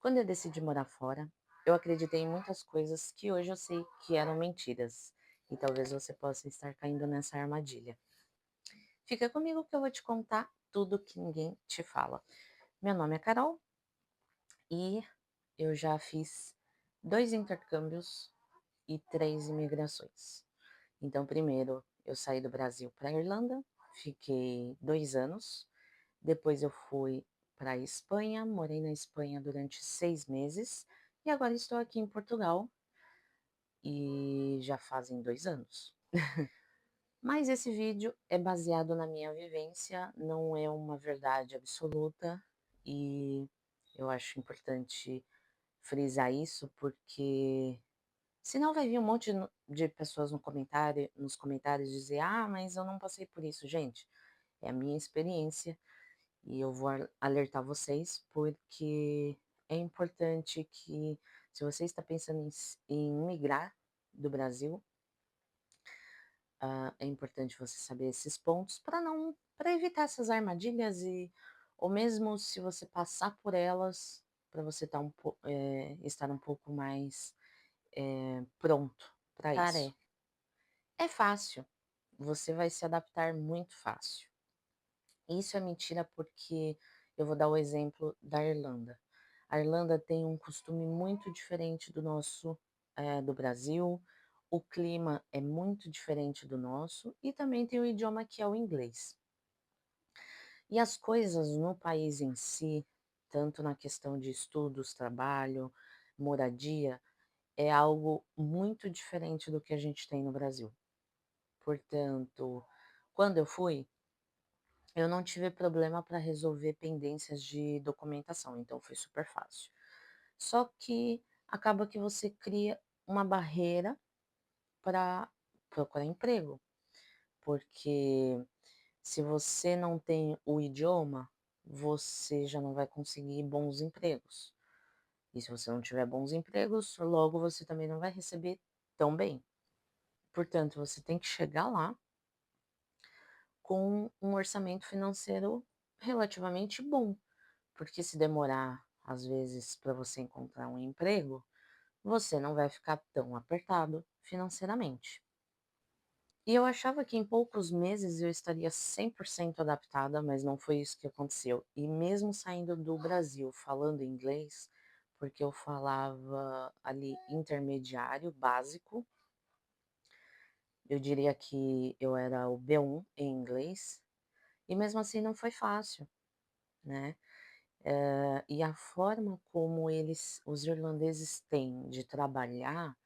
Quando eu decidi morar fora, eu acreditei em muitas coisas que hoje eu sei que eram mentiras, e talvez você possa estar caindo nessa armadilha. Fica comigo que eu vou te contar tudo que ninguém te fala. Meu nome é Carol e eu já fiz 2 intercâmbios e 3 imigrações. Então, primeiro eu saí do Brasil para a Irlanda, fiquei 2 anos, depois eu fui para a Espanha, morei na Espanha durante 6 meses e agora estou aqui em Portugal e já fazem 2 anos. Mas esse vídeo é baseado na minha vivência, não é uma verdade absoluta e eu acho importante frisar isso, porque senão vai vir um monte de pessoas nos comentários dizer: "Ah, mas eu não passei por isso". Gente, é a minha experiência e eu vou alertar vocês, porque é importante que, se você está pensando em migrar do Brasil, é importante você saber esses pontos para evitar essas armadilhas e ou mesmo se você passar por elas, para você estar um pouco mais, pronto para isso. É fácil, você vai se adaptar muito fácil. Isso é mentira, porque eu vou dar o exemplo da Irlanda. A Irlanda tem um costume muito diferente do nosso, do Brasil, o clima é muito diferente do nosso e também tem o idioma que é o inglês. E as coisas no país em si, tanto na questão de estudos, trabalho, moradia, é algo muito diferente do que a gente tem no Brasil. Portanto, quando eu não tive problema para resolver pendências de documentação, então foi super fácil. Só que acaba que você cria uma barreira para procurar emprego, porque se você não tem o idioma, você já não vai conseguir bons empregos. E se você não tiver bons empregos, logo você também não vai receber tão bem. Portanto, você tem que chegar lá com um orçamento financeiro relativamente bom. Porque se demorar, às vezes, para você encontrar um emprego, você não vai ficar tão apertado financeiramente. E eu achava que em poucos meses eu estaria 100% adaptada, mas não foi isso que aconteceu. E mesmo saindo do Brasil falando inglês, porque eu falava ali intermediário, básico, eu diria que eu era o B1 em inglês, e mesmo assim não foi fácil, né? E a forma como os irlandeses têm de trabalhar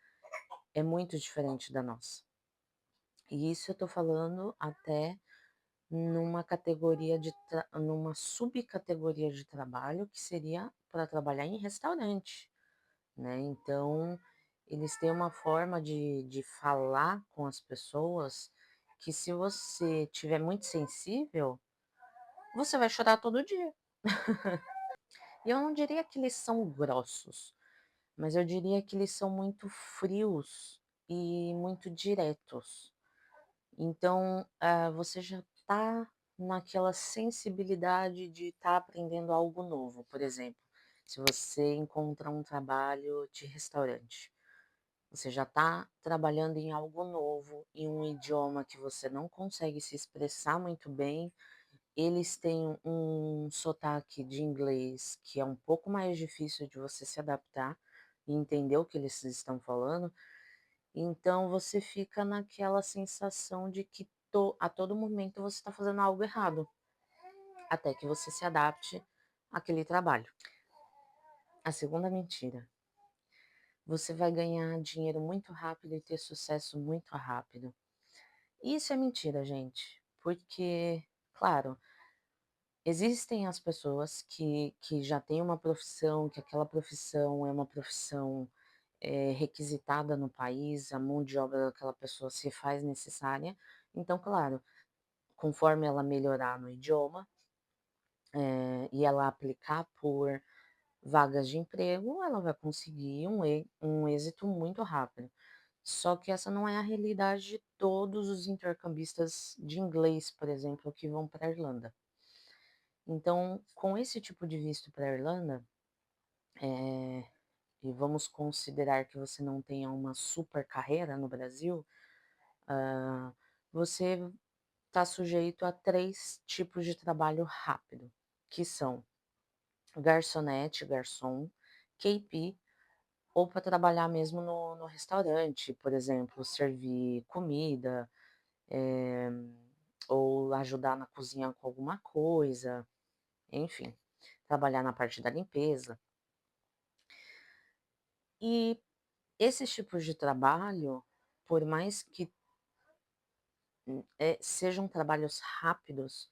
é muito diferente da nossa. E isso eu tô falando até numa subcategoria de trabalho que seria para trabalhar em restaurante, né. Então, eles têm uma forma de falar com as pessoas que, se você tiver muito sensível, você vai chorar todo dia. E eu não diria que eles são grossos, mas eu diria que eles são muito frios e muito diretos. Então, você já está naquela sensibilidade de estar aprendendo algo novo. Por exemplo, se você encontra um trabalho de restaurante, você já está trabalhando em algo novo, em um idioma que você não consegue se expressar muito bem. Eles têm um sotaque de inglês que é um pouco mais difícil de você se adaptar e entender o que eles estão falando, então você fica naquela sensação de que a todo momento você está fazendo algo errado, até que você se adapte àquele trabalho. A segunda mentira: você vai ganhar dinheiro muito rápido e ter sucesso muito rápido. Isso é mentira, gente, porque, claro, existem as pessoas que já têm uma profissão, que aquela profissão é uma profissão, requisitada no país, a mão de obra daquela pessoa se faz necessária. Então, claro, conforme ela melhorar no idioma, e ela aplicar por vagas de emprego, ela vai conseguir um êxito muito rápido. Só que essa não é a realidade de todos os intercambistas de inglês, por exemplo, que vão para a Irlanda. Então, com esse tipo de visto para a Irlanda, eh, e vamos considerar que você não tenha uma super carreira no Brasil, você está sujeito a 3 tipos de trabalho rápido, que são garçonete, garçom, KP, ou para trabalhar mesmo no restaurante, por exemplo, servir comida, eh, ou ajudar na cozinha com alguma coisa, enfim, trabalhar na parte da limpeza. E esses tipos de trabalho, por mais que, sejam trabalhos rápidos,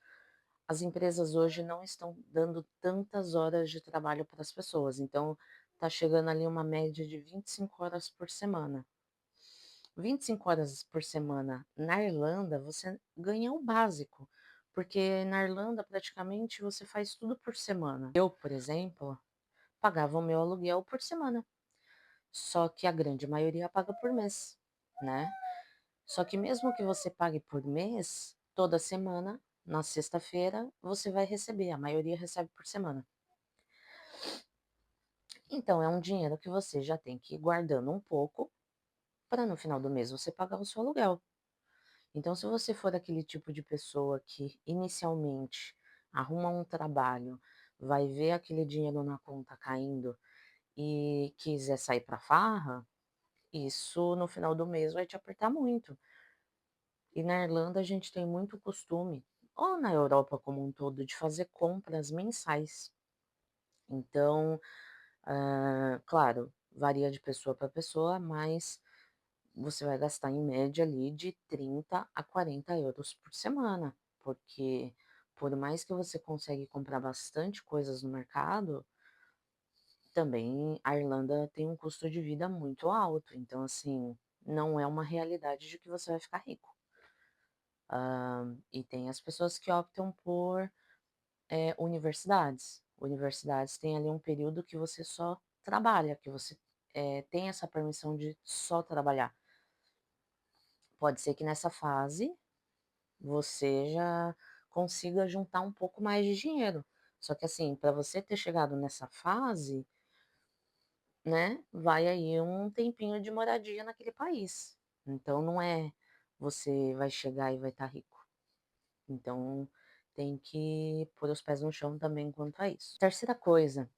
as empresas hoje não estão dando tantas horas de trabalho para as pessoas, então tá chegando ali uma média de 25 horas por semana. 25 horas por semana na Irlanda, você ganha o básico, porque na Irlanda praticamente você faz tudo por semana. Eu, por exemplo, pagava o meu aluguel por semana, só que a grande maioria paga por mês, né. Só que mesmo que você pague por mês, toda semana, na sexta-feira, você vai receber, a maioria recebe por semana. Então é um dinheiro que você já tem que ir guardando um pouco, para no final do mês você pagar o seu aluguel. Então se você for aquele tipo de pessoa que inicialmente arruma um trabalho, vai ver aquele dinheiro na conta caindo e quiser sair pra farra, isso no final do mês vai te apertar muito. E na Irlanda a gente tem muito costume, ou na Europa como um todo, de fazer compras mensais. Então, claro, varia de pessoa para pessoa, mas você vai gastar em média ali de 30 a 40 euros por semana, porque por mais que você consegue comprar bastante coisas no mercado, também a Irlanda tem um custo de vida muito alto, então assim, não é uma realidade de que você vai ficar rico. E tem as pessoas que optam por, universidades. Universidades têm ali um período que você só trabalha, que você, tem essa permissão de só trabalhar. Pode ser que nessa fase você já consiga juntar um pouco mais de dinheiro. Só que assim, para você ter chegado nessa fase, né, vai aí um tempinho de moradia naquele país. Então não é você vai chegar e vai estar rico. Então, tem que pôr os pés no chão também quanto a isso. Terceira coisa,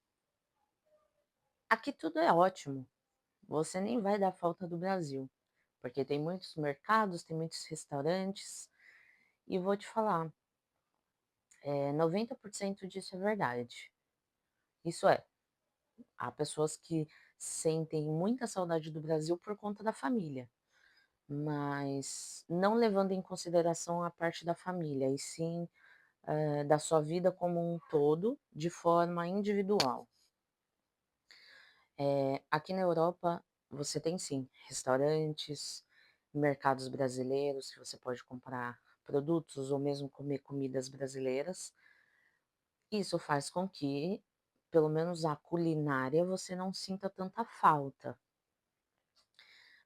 aqui tudo é ótimo, você nem vai dar falta do Brasil, porque tem muitos mercados, tem muitos restaurantes, e vou te falar, 90% disso é verdade. Isso é, há pessoas que sentem muita saudade do Brasil por conta da família, mas não levando em consideração a parte da família, e sim da sua vida como um todo, de forma individual. Aqui na Europa, você tem sim restaurantes, mercados brasileiros que você pode comprar produtos ou mesmo comer comidas brasileiras. Isso faz com que, pelo menos a culinária, você não sinta tanta falta.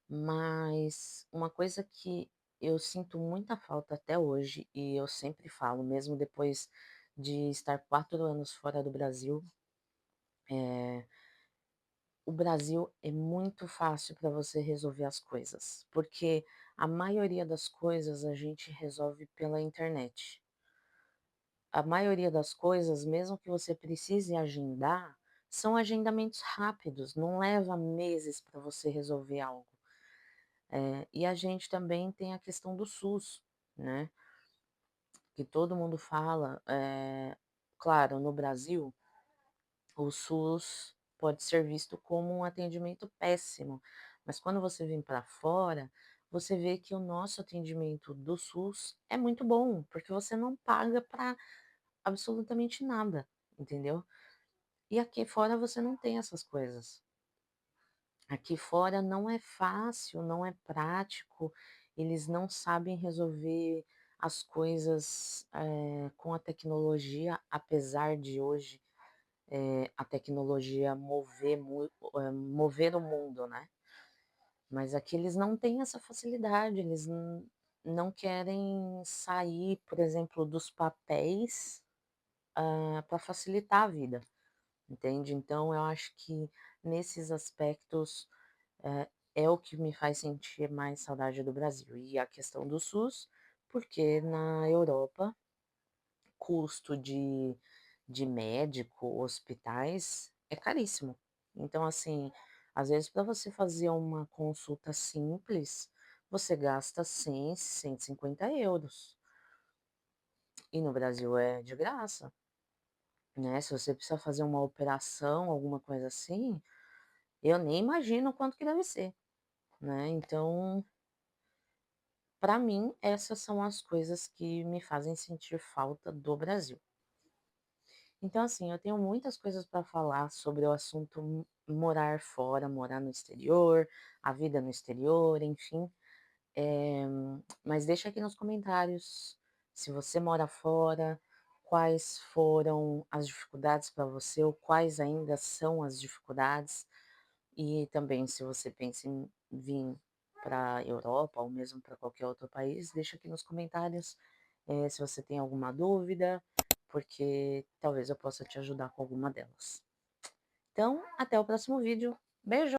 Mas uma coisa que eu sinto muita falta até hoje, e eu sempre falo, mesmo depois de estar 4 anos fora do Brasil, eh, o Brasil é muito fácil para você resolver as coisas, porque a maioria das coisas a gente resolve pela internet. A maioria das coisas, mesmo que você precise agendar, são agendamentos rápidos, não leva meses para você resolver algo. E a gente também tem a questão do SUS, né, que todo mundo fala, claro, no Brasil, o SUS pode ser visto como um atendimento péssimo, mas quando você vem para fora, você vê que o nosso atendimento do SUS é muito bom, porque você não paga para absolutamente nada, entendeu? E aqui fora você não tem essas coisas. Aqui fora não é fácil, não é prático, eles não sabem resolver as coisas, com a tecnologia, apesar de hoje, a tecnologia mover o mundo, né. Mas aqui eles não têm essa facilidade, eles não querem sair, por exemplo, dos papéis, para facilitar a vida. entende? Então eu acho que nesses aspectos, é o que me faz sentir mais saudade do Brasil. E a questão do SUS, porque na Europa, custo de médico, hospitais, é caríssimo. Então, assim, às vezes para você fazer uma consulta simples, você gasta 100, 150 euros. E no Brasil é de graça, né? Se você precisa fazer uma operação, alguma coisa assim, eu nem imagino quanto que deve ser, né? Então, para mim, essas são as coisas que me fazem sentir falta do Brasil. Então, assim, eu tenho muitas coisas para falar sobre o assunto morar fora, morar no exterior, a vida no exterior, enfim. Eh, mas deixa aqui nos comentários se você mora fora, quais foram as dificuldades para você ou quais ainda são as dificuldades. E também se você pensa em vir pra Europa ou mesmo para qualquer outro país, deixa aqui nos comentários, se você tem alguma dúvida, porque talvez eu possa te ajudar com alguma delas. Então, até o próximo vídeo. Beijo!